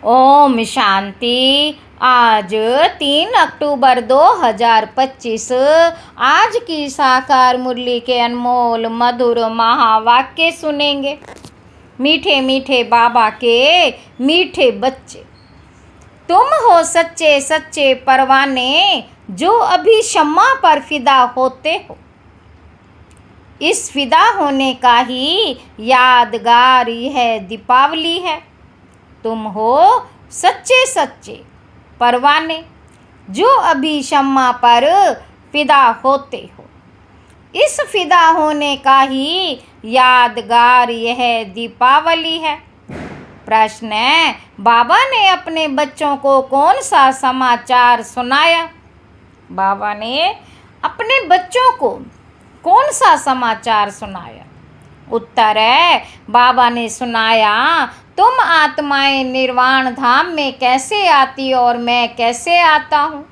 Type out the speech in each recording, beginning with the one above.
ओम शांति। आज 3 अक्टूबर 2025 आज की साकार मुरली के अनमोल मधुर महावाक्य सुनेंगे। मीठे मीठे बाबा के मीठे बच्चे, तुम हो सच्चे सच्चे परवाने जो अभी शम्मा पर फिदा होते हो। इस फिदा होने का ही यादगार यह दीपावली है। तुम हो सच्चे सच्चे परवाने जो अभी शम्मा पर फिदा होते हो। इस फिदा होने का ही यादगार यह दीपावली है। प्रश्न है, बाबा ने अपने बच्चों को कौन सा समाचार सुनाया? बाबा ने अपने बच्चों को कौन सा समाचार सुनाया? उत्तर है, बाबा ने सुनाया, तुम आत्माएं निर्वाण धाम में कैसे आती और मैं कैसे आता हूँ।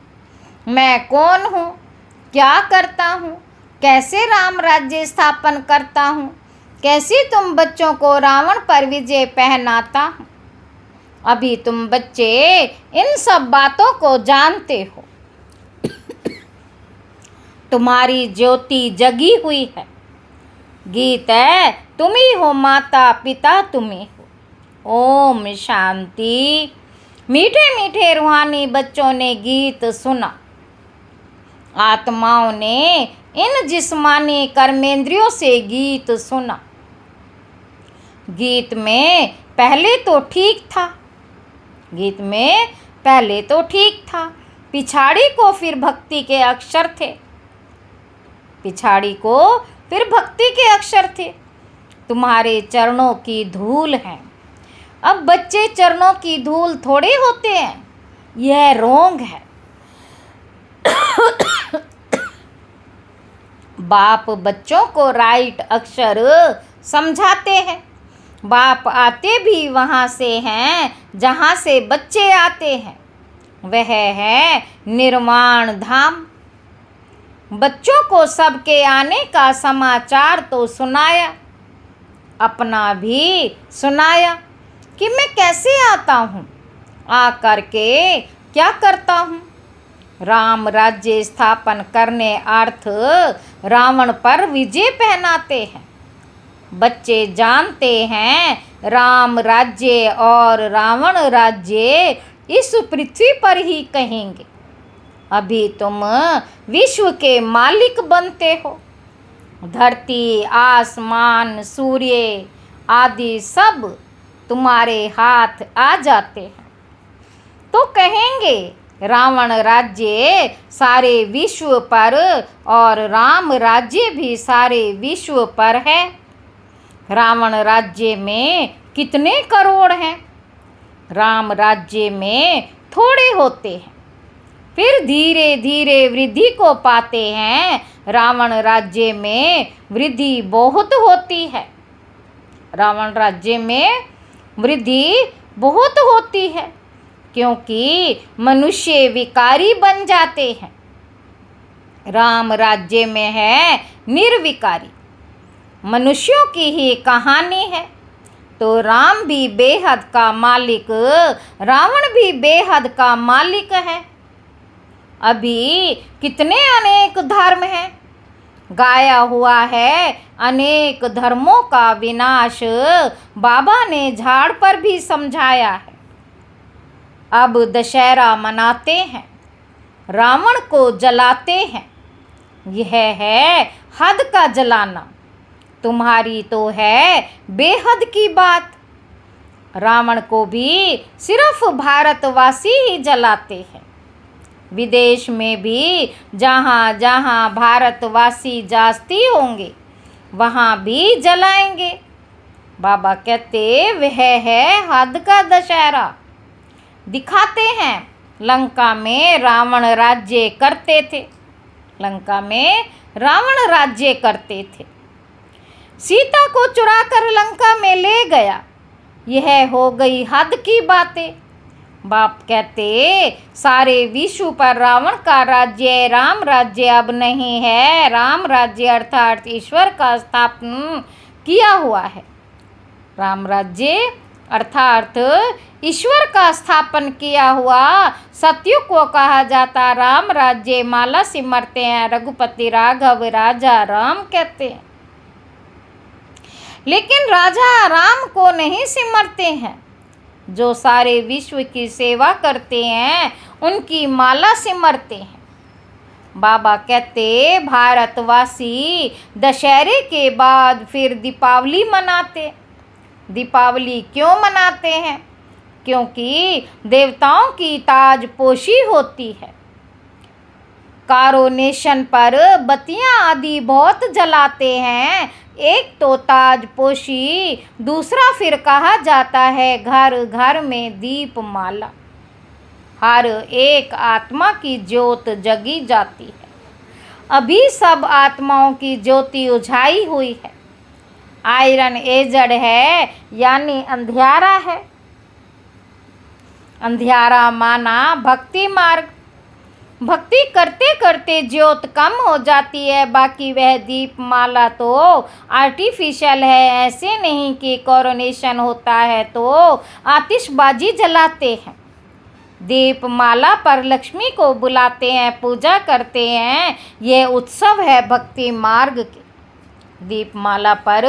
मैं कौन हूँ, क्या करता हूँ, कैसे राम राज्य स्थापन करता हूँ, कैसे तुम बच्चों को रावण पर विजय पहनाता हूँ। अभी तुम बच्चे इन सब बातों को जानते हो। तुम्हारी ज्योति जगी हुई है। गीत है, तुम ही हो माता पिता तुम ही हो। ओम शांति। मीठे मीठे रूहानी बच्चों ने गीत सुना। आत्माओं ने इन जिस्मानी कर्मेंद्रियों से गीत सुना। गीत में पहले तो ठीक था। गीत में पहले तो ठीक था। पिछाड़ी को फिर भक्ति के अक्षर थे। पिछाड़ी को फिर भक्ति के अक्षर थे। तुम्हारे चरणों की धूल है। अब बच्चे चरणों की धूल थोड़े होते हैं, यह रोंग है। बाप बच्चों को राइट अक्षर समझाते हैं। बाप आते भी वहाँ से हैं जहाँ से बच्चे आते हैं। वह है निर्वाण धाम। बच्चों को सबके आने का समाचार तो सुनाया, अपना भी सुनाया कि मैं कैसे आता हूँ, आ करके क्या करता हूँ। राम राज्य स्थापन करने अर्थ रावण पर विजय पहनाते हैं। बच्चे जानते हैं राम राज्य और रावण राज्य इस पृथ्वी पर ही कहेंगे। अभी तुम विश्व के मालिक बनते हो। धरती, आसमान, सूर्य आदि सब तुम्हारे हाथ आ जाते हैं। तो कहेंगे रावण राज्य सारे विश्व पर और राम राज्य भी सारे विश्व पर है। रावण राज्य में कितने करोड़ हैं, राम राज्य में थोड़े होते हैं। फिर धीरे धीरे वृद्धि को पाते हैं। रावण राज्य में वृद्धि बहुत होती है। रावण राज्य में वृद्धि बहुत होती है क्योंकि मनुष्य विकारी बन जाते हैं। राम राज्य में है निर्विकारी। मनुष्यों की ही कहानी है। तो राम भी बेहद का मालिक, रावण भी बेहद का मालिक है। अभी कितने अनेक धर्म हैं। गाया हुआ है अनेक धर्मों का विनाश बाबा ने झाड़ पर भी समझाया है। अब दशहरा मनाते हैं, रावण को जलाते हैं। यह है हद का जलाना। तुम्हारी तो है बेहद की बात। रावण को भी सिर्फ भारतवासी ही जलाते हैं। विदेश में भी जहाँ जहाँ भारतवासी जास्ती होंगे वहाँ भी जलाएंगे। बाबा कहते वह है हद का दशहरा। दिखाते हैं लंका में रावण राज्य करते थे। लंका में रावण राज्य करते थे। सीता को चुराकर लंका में ले गया। यह हो गई हद की बातें। बाप कहते सारे विश्व पर रावण का राज्य, राम राज्य अब नहीं है। राम राज्य अर्थात ईश्वर का स्थापन किया हुआ है। राम राज्य अर्थात ईश्वर का स्थापन किया हुआ सतयुग को कहा जाता। राम राज्य माला सिमरते हैं, रघुपति राघव राजा राम कहते हैं। लेकिन राजा राम को नहीं सिमरते हैं, जो सारे विश्व की सेवा करते हैं उनकी माला सिमरते हैं। बाबा कहते भारतवासी दशहरे के बाद फिर दीपावली मनाते। दीपावली क्यों मनाते हैं? क्योंकि देवताओं की ताजपोशी होती है। कारोनेशन पर बत्तियां आदि बहुत जलाते हैं। एक तो ताजपोशी, दूसरा फिर कहा जाता है घर घर में दीपमाला। हर एक आत्मा की ज्योत जगी जाती है। अभी सब आत्माओं की ज्योति उझाई हुई है। आयरन एजड है, यानी अंधियारा है। अंधियारा माना भक्ति मार्ग। भक्ति करते करते ज्योत कम हो जाती है। बाकी वह दीपमाला तो आर्टिफिशियल है। ऐसे नहीं कि कोरोनेशन होता है तो आतिशबाजी जलाते हैं। दीपमाला पर लक्ष्मी को बुलाते हैं, पूजा करते हैं। यह उत्सव है भक्ति मार्ग के। दीपमाला पर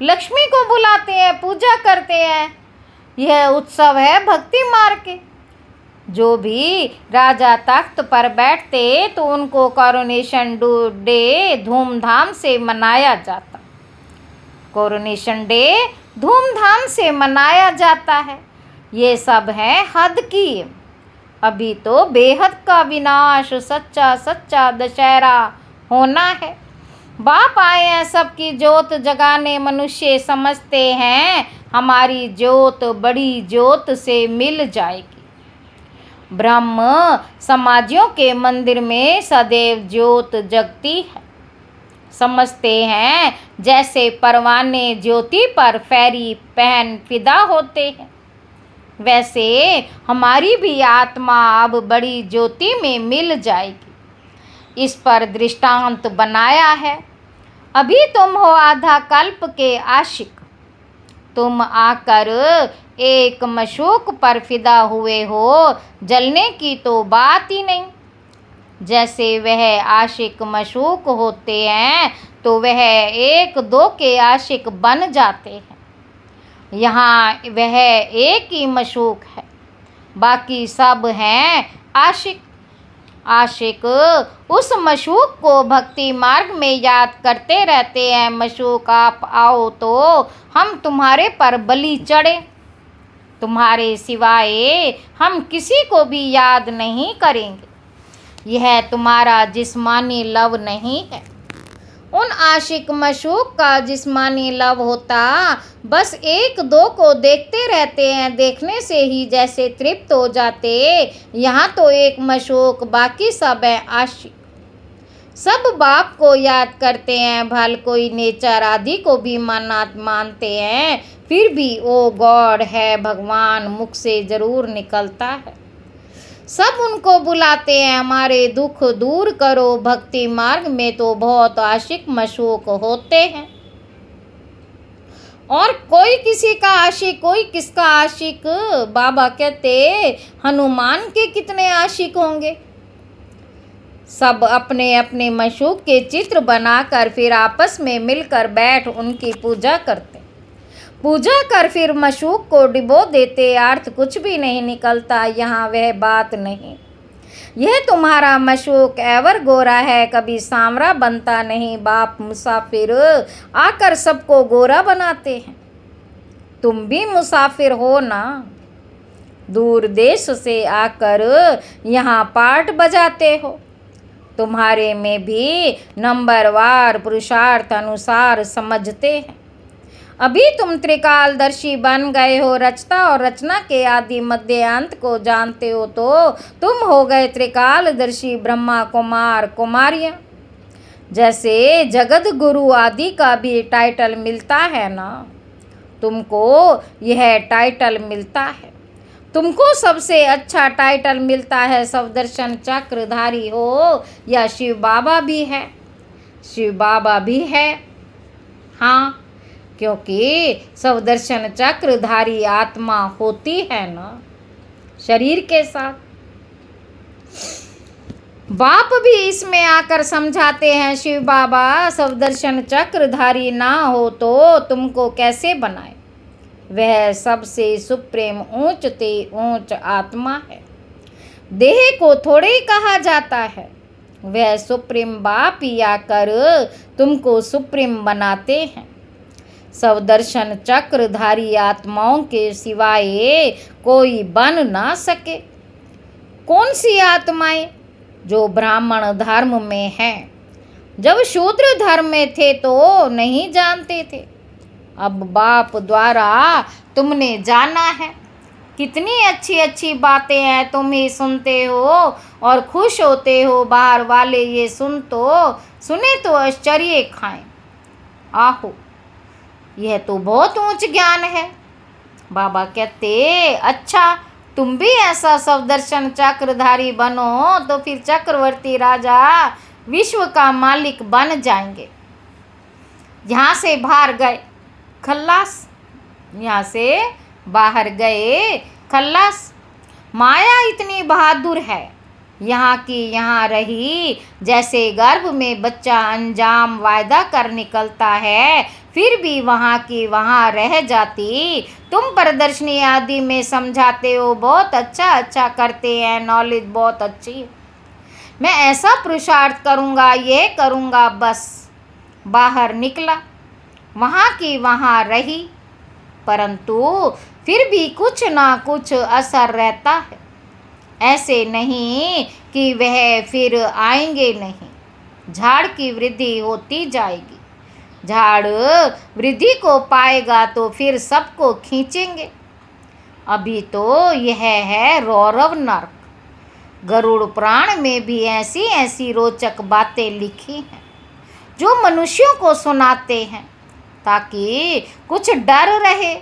लक्ष्मी को बुलाते हैं, पूजा करते हैं। यह उत्सव है भक्ति मार्ग के। जो भी राजा तख्त पर बैठते तो उनको कोरोनेशन डे धूमधाम से मनाया जाता। कोरोनेशन डे धूमधाम से मनाया जाता है। ये सब है हद की। अभी तो बेहद का विनाश, सच्चा सच्चा दशहरा होना है। बाप आए हैं सबकी ज्योत जगाने। मनुष्य समझते हैं हमारी ज्योत बड़ी ज्योत से मिल जाएगी। ब्रह्म समाजियों के मंदिर में सदैव ज्योत जगती है। समझते हैं जैसे परवाने ज्योति पर फैरी पहन फिदा होते हैं, वैसे हमारी भी आत्मा अब बड़ी ज्योति में मिल जाएगी। इस पर दृष्टांत बनाया है। अभी तुम हो आधा कल्प के आशिक। तुम आकर एक मशूक पर फिदा हुए हो, जलने की तो बात ही नहीं। जैसे वह आशिक मशूक होते हैं तो वह एक दो के आशिक बन जाते हैं। यहाँ वह एक ही मशूक है, बाकी सब हैं आशिक। आशिक उस मशूक को भक्ति मार्ग में याद करते रहते हैं। मशूक आप आओ तो हम तुम्हारे पर बलि चढ़े। तुम्हारे सिवाय हम किसी को भी याद नहीं करेंगे। यह तुम्हारा जिस्मानी लव नहीं है। उन आशिक मशूक का जिस्मानी लव होता बस एक दो को देखते रहते हैं, देखने से ही जैसे तृप्त हो जाते। यहाँ तो एक मशूक, बाकी सब है आशिक। सब बाप को याद करते हैं, भल कोई नेचर आदि को भी मानते हैं, फिर भी ओ गॉड है, भगवान मुख से जरूर निकलता है। सब उनको बुलाते हैं, हमारे दुख दूर करो। भक्ति मार्ग में तो बहुत आशिक मशूक होते हैं। और कोई किसी का आशिक, कोई किसका आशिक। बाबा कहते हनुमान के कितने आशिक होंगे। सब अपने अपने मशूक के चित्र बनाकर फिर आपस में मिलकर बैठ उनकी पूजा करते। पूजा कर फिर मशूक को डिबो देते। अर्थ कुछ भी नहीं निकलता। यहाँ वह बात नहीं। यह तुम्हारा मशूक एवर गोरा है, कभी सांवरा बनता नहीं। बाप मुसाफिर आकर सबको गोरा बनाते हैं। तुम भी मुसाफिर हो ना, दूर देश से आकर यहाँ पाठ बजाते हो। तुम्हारे में भी नंबरवार पुरुषार्थ अनुसार समझते हैं। अभी तुम त्रिकालदर्शी बन गए हो। रचता और रचना के आदि मध्य अंत को जानते हो तो तुम हो गए त्रिकालदर्शी ब्रह्मा कुमार कुमारियाँ। जैसे जगत गुरु आदि का भी टाइटल मिलता है ना, तुमको यह टाइटल मिलता है। तुमको सबसे अच्छा टाइटल मिलता है सवदर्शन चक्रधारी हो या शिव बाबा भी है। शिव बाबा भी है, हाँ, क्योंकि स्वदर्शन चक्रधारी आत्मा होती है ना शरीर के साथ। बाप भी इसमें आकर समझाते हैं, शिव बाबा स्वदर्शन चक्रधारी ना हो तो तुमको कैसे बनाए। वह सबसे सुप्रीम ऊंच ते ऊंच आत्मा है। देह को थोड़े ही कहा जाता है। वह सुप्रीम बाप ही आकर तुमको सुप्रीम बनाते हैं। स्वदर्शन चक्रधारी आत्माओं के सिवाय कोई बन ना सके। कौन सी आत्माएं? जो ब्राह्मण धर्म में हैं। जब शूद्र धर्म में थे तो नहीं जानते थे, अब बाप द्वारा तुमने जाना है। कितनी अच्छी अच्छी बातें हैं, तुम ही सुनते हो और खुश होते हो। बाहर वाले ये सुने तो आश्चर्य खाएं। आहो, यह तो बहुत ऊंच ज्ञान है। बाबा कहते, अच्छा तुम भी ऐसा स्वदर्शन चक्रधारी बनो तो फिर चक्रवर्ती राजा विश्व का मालिक बन जाएंगे। यहाँ से बाहर गए खल्लास, यहाँ से बाहर गए खल्लास। माया इतनी बहादुर है, यहाँ की यहाँ रही। जैसे गर्भ में बच्चा अंजाम वायदा कर निकलता है, फिर भी वहाँ की वहाँ रह जाती। तुम प्रदर्शनी आदि में समझाते हो, बहुत अच्छा करते हैं, नॉलेज बहुत अच्छी। मैं ऐसा पुरुषार्थ करूँगा, ये करूँगा, बस बाहर निकला, वहाँ की वहाँ रही। परंतु फिर भी कुछ ना कुछ असर रहता है। ऐसे नहीं कि वह फिर आएंगे नहीं। झाड़ की वृद्धि होती जाएगी। झाड़ वृद्धि को पाएगा तो फिर सबको खींचेंगे। अभी तो यह है रौरव नर्क। गरुड़ पुराण में भी ऐसी ऐसी रोचक बातें लिखी हैं जो मनुष्यों को सुनाते हैं ताकि कुछ डर रहे।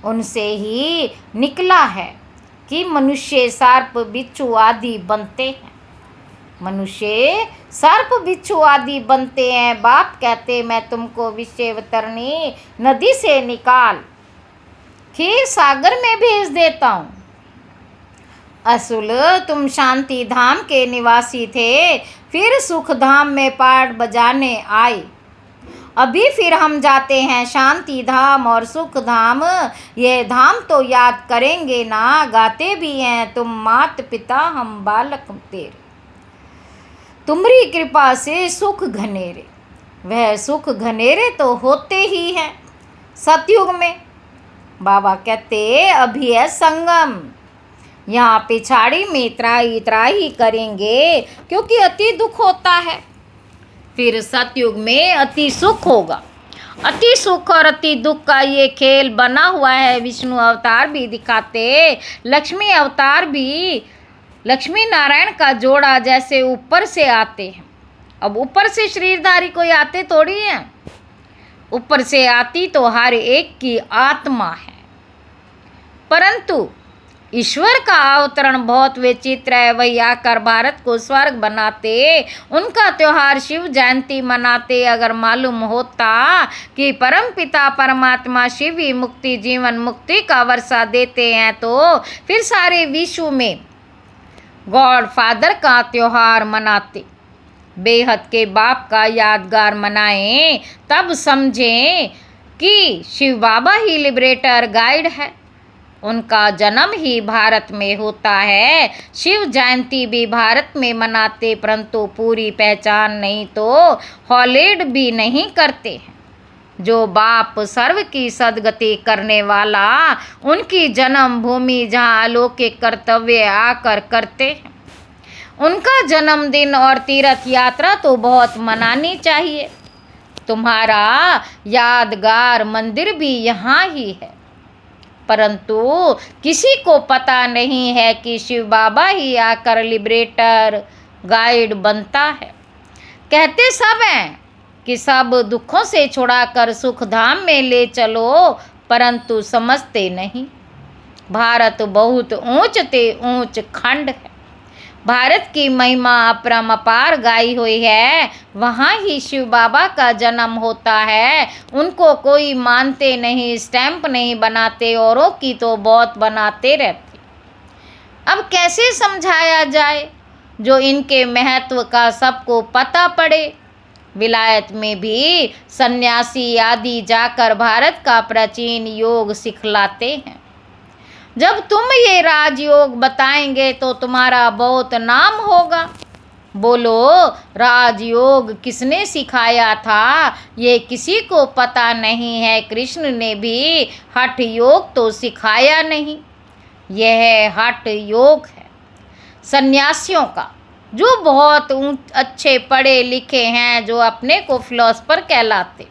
उनसे ही निकला है कि मनुष्य सर्प बिच्छू आदि बनते हैं। मनुष्य सर्प बिच्छू आदि बनते हैं। बाप कहते, मैं तुमको विषयवतरणी नदी से निकाल खीर सागर में भेज देता हूँ। असुल तुम शांति धाम के निवासी थे, फिर सुख धाम में पाठ बजाने आए। अभी फिर हम जाते हैं शांति धाम और सुख धाम। ये धाम तो याद करेंगे ना, गाते भी हैं, तुम मात पिता हम बालक तेरे, तुम्हारी कृपा से सुख घनेरे। वह सुख घनेरे तो होते ही हैं सतयुग में। बाबा कहते, अभी है संगम, यहाँ पिछाड़ी में त्राही त्राही करेंगे क्योंकि अति दुख होता है। फिर सतयुग में अति सुख होगा। अति सुख और अति दुख का ये खेल बना हुआ है। विष्णु अवतार भी दिखाते, लक्ष्मी अवतार भी, लक्ष्मी नारायण का जोड़ा जैसे ऊपर से आते हैं। अब ऊपर से शरीरधारी कोई आते थोड़ी हैं, ऊपर से आती तो हर एक की आत्मा है। परंतु ईश्वर का अवतरण बहुत विचित्र है। वही आकर भारत को स्वर्ग बनाते, उनका त्योहार शिव जयंती मनाते। अगर मालूम होता कि परम पिता परमात्मा शिव ही मुक्ति जीवन मुक्ति का वर्षा देते हैं तो फिर सारे विश्व में गॉड फादर का त्योहार मनाते, बेहद के बाप का यादगार मनाएं। तब समझें कि शिव बाबा ही लिबरेटर गाइड है। उनका जन्म ही भारत में होता है। शिव जयंती भी भारत में मनाते, परंतु पूरी पहचान नहीं तो हॉलीडे भी नहीं करते हैं। जो बाप सर्व की सदगति करने वाला, उनकी जन्म भूमि जहाँ अलौकिक कर्तव्य आकर करते हैं, उनका जन्मदिन और तीर्थ यात्रा तो बहुत मनानी चाहिए। तुम्हारा यादगार मंदिर भी यहाँ ही है, परंतु किसी को पता नहीं है कि शिव बाबा ही आकर लिबरेटर गाइड बनता है। कहते सब हैं कि सब दुखों से छुड़ाकर सुख धाम में ले चलो, परंतु समझते नहीं। भारत बहुत ऊंच ते ऊंच खंड है। भारत की महिमा अपरंपार गाई हुई है। वहाँ ही शिव बाबा का जन्म होता है। उनको कोई मानते नहीं, स्टैंप नहीं बनाते, औरों की तो बहुत बनाते रहते। अब कैसे समझाया जाए जो इनके महत्व का सबको पता पड़े। विलायत में भी सन्यासी आदि जाकर भारत का प्राचीन योग सिखलाते हैं। जब तुम ये राजयोग बताएंगे तो तुम्हारा बहुत नाम होगा। बोलो, राजयोग किसने सिखाया था? ये किसी को पता नहीं है। कृष्ण ने भी हठ योग तो सिखाया नहीं। यह हठ योग है सन्यासियों का, जो बहुत अच्छे पढ़े लिखे हैं, जो अपने को फिलोसफर कहलाते।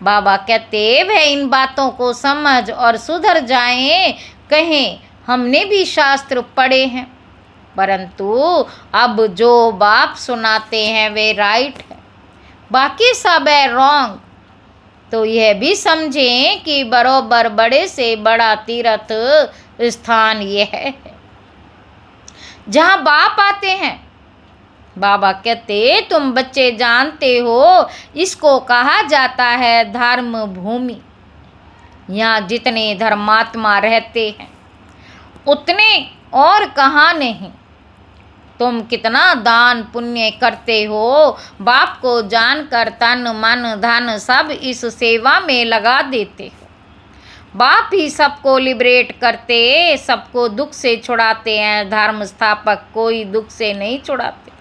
बाबा कहते वह इन बातों को समझ और सुधर जाएं। कहें हमने भी शास्त्र पढ़े हैं, परंतु अब जो बाप सुनाते हैं वे राइट है, बाकी सब है रॉन्ग। तो यह भी समझें कि बरोबर बड़े से बड़ा तीर्थ स्थान यह है जहाँ बाप आते हैं। बाबा कहते तुम बच्चे जानते हो इसको कहा जाता है धर्म भूमि। यहाँ जितने धर्मात्मा रहते हैं उतने और कहाँ नहीं। तुम कितना दान पुण्य करते हो, बाप को जानकर तन मन धन सब इस सेवा में लगा देते हो। बाप ही सबको लिबरेट करते, सबको दुख से छुड़ाते हैं। धर्म स्थापक कोई दुख से नहीं छुड़ाते।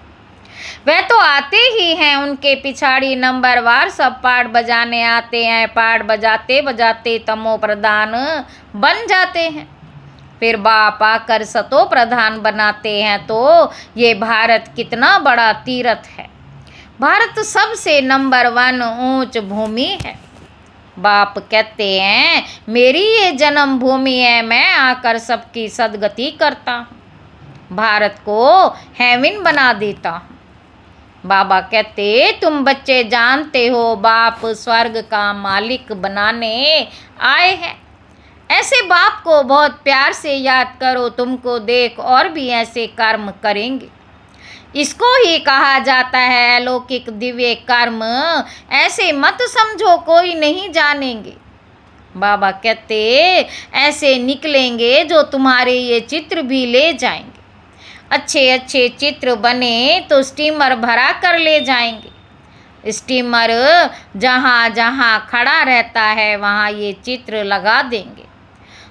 वह तो आते ही हैं, उनके पिछाड़ी नंबरवार सब पाठ बजाने आते हैं। पाठ बजाते बजाते तमो प्रधान बन जाते हैं, फिर बाप आकर सतो प्रधान बनाते हैं। तो ये भारत कितना बड़ा तीर्थ है। भारत सबसे नंबर 1 ऊंच भूमि है। बाप कहते हैं मेरी ये जन्म भूमि है, मैं आकर सबकी सदगति करता हूँ, भारत को हेवन बना देता हूँ। बाबा कहते तुम बच्चे जानते हो बाप स्वर्ग का मालिक बनाने आए हैं। ऐसे बाप को बहुत प्यार से याद करो, तुमको देख और भी ऐसे कर्म करेंगे। इसको ही कहा जाता है अलौकिक दिव्य कर्म। ऐसे मत समझो कोई नहीं जानेंगे। बाबा कहते ऐसे निकलेंगे जो तुम्हारे ये चित्र भी ले जाएंगे। अच्छे अच्छे चित्र बने तो स्टीमर भरा कर ले जाएंगे। स्टीमर जहाँ जहाँ खड़ा रहता है वहाँ ये चित्र लगा देंगे।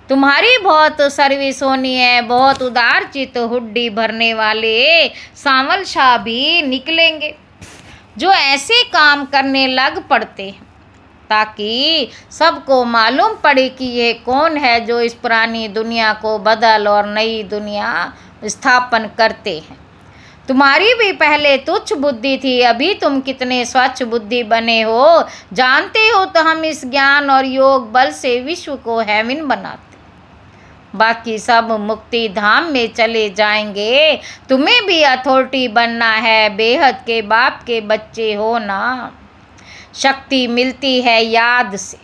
तुम्हारी बहुत सर्विस होनी है। बहुत उदार चित्त हुड्डी भरने वाले सांवल शाह भी निकलेंगे जो ऐसे काम करने लग पड़ते हैं ताकि सबको मालूम पड़े कि ये कौन है जो इस पुरानी दुनिया को बदल और नई दुनिया स्थापन करते हैं। तुम्हारी भी पहले तुच्छ बुद्धि थी, अभी तुम कितने स्वच्छ बुद्धि बने हो। जानते हो तो हम इस ज्ञान और योग बल से विश्व को हेवन बनाते, बाकी सब मुक्ति धाम में चले जाएंगे। तुम्हें भी अथॉरिटी बनना है, बेहद के बाप के बच्चे हो ना। शक्ति मिलती है याद से।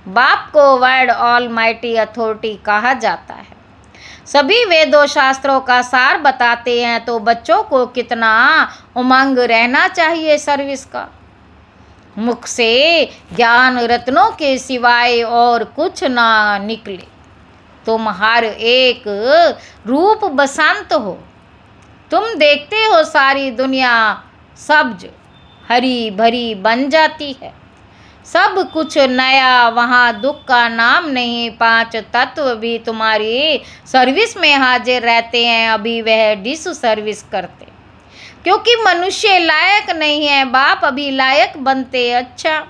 बाप को वर्ड ऑलमाइटी अथॉरिटी कहा जाता है। सभी वेदों शास्त्रों का सार बताते हैं, तो बच्चों को कितना उमंग रहना चाहिए सर्विस का। मुख से ज्ञान रत्नों के सिवाय और कुछ ना निकले। तुम हर एक रूप बसंत हो। तुम देखते हो सारी दुनिया सब्ज हरी भरी बन जाती है, सब कुछ नया, वहाँ दुख का नाम नहीं। 5 तत्व भी तुम्हारी सर्विस में हाजिर रहते हैं, अभी वह डिस सर्विस करते, क्योंकि मनुष्य लायक नहीं है। बाप अभी लायक बनते। अच्छा,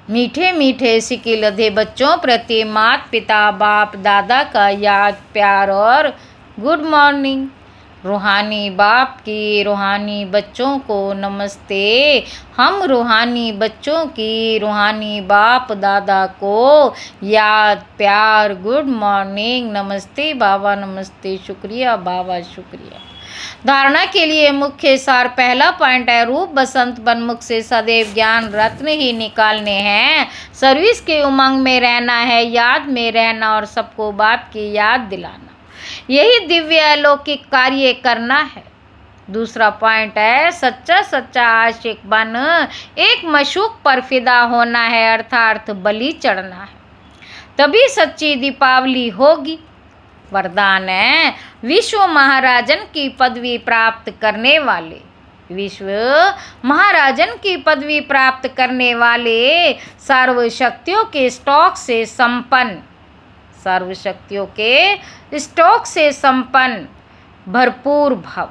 मीठे मीठे सिक्के लधे बच्चों प्रति माता पिता बाप दादा का याद प्यार और गुड मॉर्निंग। रूहानी बाप की रूहानी बच्चों को नमस्ते। हम रूहानी बच्चों की रूहानी बाप दादा को याद प्यार गुड मॉर्निंग। नमस्ते बाबा, नमस्ते, शुक्रिया बाबा, शुक्रिया। धारणा के लिए मुख्य सार पहला पॉइंट है रूप बसंत बनमुख से सदैव ज्ञान रत्न ही निकालने हैं। सर्विस के उमंग में रहना है, याद में रहना और सबको बाप की याद दिलाना। यही दिव्य अलौकिक कार्य करना है। दूसरा पॉइंट है सच्चा सच्चा आशिक बन एक मशूक पर फिदा होना है, अर्थात बलि चढ़ना है, तभी सच्ची दीपावली होगी। वरदान है विश्व महाराजन की पदवी प्राप्त करने वाले, विश्व महाराजन की पदवी प्राप्त करने वाले सर्वशक्तियों के स्टॉक से संपन्न, सर्वशक्तियों के स्टॉक से संपन्न भरपूर भव।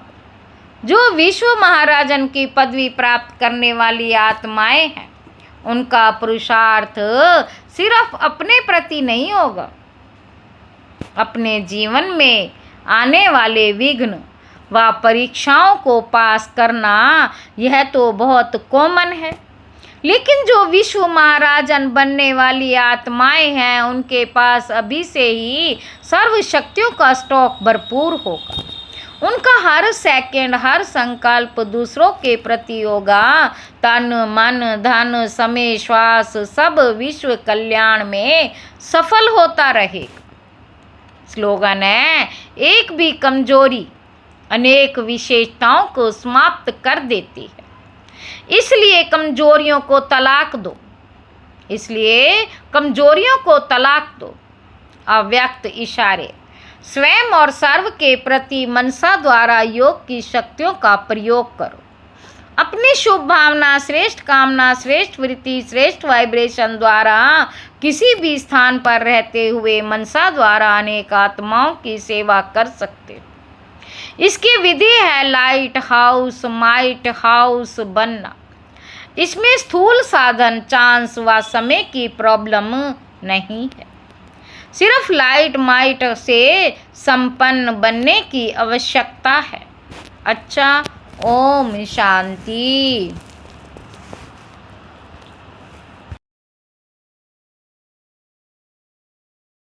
जो विश्व महाराजन की पदवी प्राप्त करने वाली आत्माएं हैं, उनका पुरुषार्थ सिर्फ अपने प्रति नहीं होगा, अपने जीवन में आने वाले विघ्न व परीक्षाओं को पास करना, यह तो बहुत कॉमन है। लेकिन जो विश्व महाराजन बनने वाली आत्माएं हैं, उनके पास अभी से ही सर्वशक्तियों का स्टॉक भरपूर होगा। उनका हर सेकंड, हर संकल्प दूसरों के प्रति होगा। तन मन धन समय श्वास सब विश्व कल्याण में सफल होता रहेगा। स्लोगन है एक भी कमजोरी अनेक विशेषताओं को समाप्त कर देती है, इसलिए कमजोरियों को तलाक दो, इसलिए कमजोरियों को तलाक दो। अव्यक्त इशारे स्वयं और सर्व के प्रति मनसा द्वारा योग की शक्तियों का प्रयोग करो। अपनी शुभ भावना, श्रेष्ठ कामना, श्रेष्ठ वृत्ति, श्रेष्ठ वाइब्रेशन द्वारा किसी भी स्थान पर रहते हुए मनसा द्वारा अनेक आत्माओं की सेवा कर सकते हो। इसकी विधि है लाइट हाउस, माइट हाउस बनना। इसमें स्थूल साधन, चांस व समय की प्रॉब्लम नहीं है, सिर्फ लाइट माइट से संपन्न बनने की आवश्यकता है। अच्छा, ओम शांति।